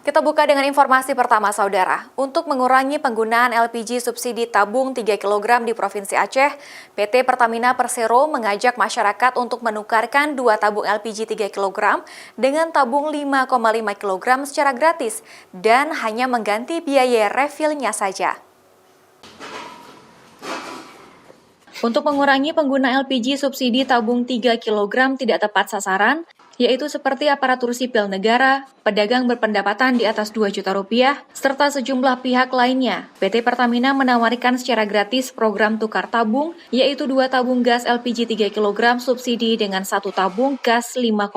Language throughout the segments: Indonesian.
Kita buka dengan informasi pertama, Saudara. Untuk mengurangi penggunaan LPG subsidi tabung 3 kg di Provinsi Aceh, PT Pertamina Persero mengajak masyarakat untuk menukarkan 2 tabung LPG 3 kg dengan tabung 5,5 kg secara gratis dan hanya mengganti biaya refillnya saja. Untuk mengurangi pengguna LPG subsidi tabung 3 kg tidak tepat sasaran, yaitu seperti aparatur sipil negara, pedagang berpendapatan di atas 2 juta rupiah, serta sejumlah pihak lainnya. PT Pertamina menawarkan secara gratis program tukar tabung, yaitu 2 tabung gas LPG 3 kg subsidi dengan 1 tabung gas 5,5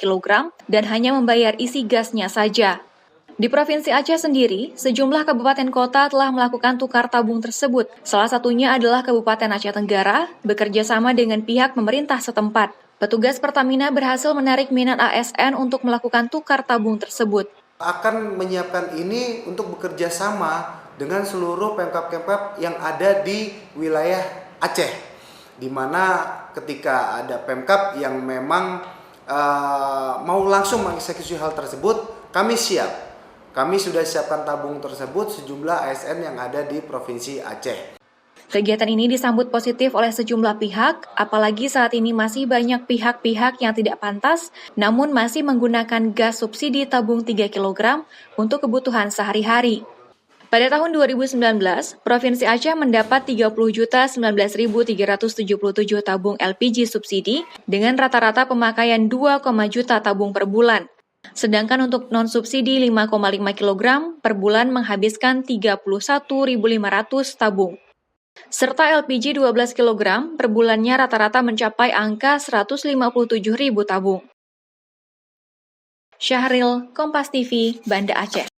kg dan hanya membayar isi gasnya saja. Di Provinsi Aceh sendiri, sejumlah kabupaten kota telah melakukan tukar tabung tersebut. Salah satunya adalah Kabupaten Aceh Tenggara, bekerja sama dengan pihak pemerintah setempat. Petugas Pertamina berhasil menarik minat ASN untuk melakukan tukar tabung tersebut. Akan menyiapkan ini untuk bekerja sama dengan seluruh Pemkab-Pemkab yang ada di wilayah Aceh, di mana ketika ada Pemkab yang memang mau langsung mengeksekusi hal tersebut, kami siap. Kami sudah siapkan tabung tersebut sejumlah ASN yang ada di Provinsi Aceh. Kegiatan ini disambut positif oleh sejumlah pihak, apalagi saat ini masih banyak pihak-pihak yang tidak pantas, namun masih menggunakan gas subsidi tabung 3 kg untuk kebutuhan sehari-hari. Pada tahun 2019, Provinsi Aceh mendapat 30.019.377 tabung LPG subsidi dengan rata-rata pemakaian 2, juta tabung per bulan. Sedangkan untuk non-subsidi 5,5 kg per bulan menghabiskan 31.500 tabung. Serta LPG 12 kg per bulannya rata-rata mencapai angka 157.000 tabung. Syahril, Kompas TV, Banda Aceh.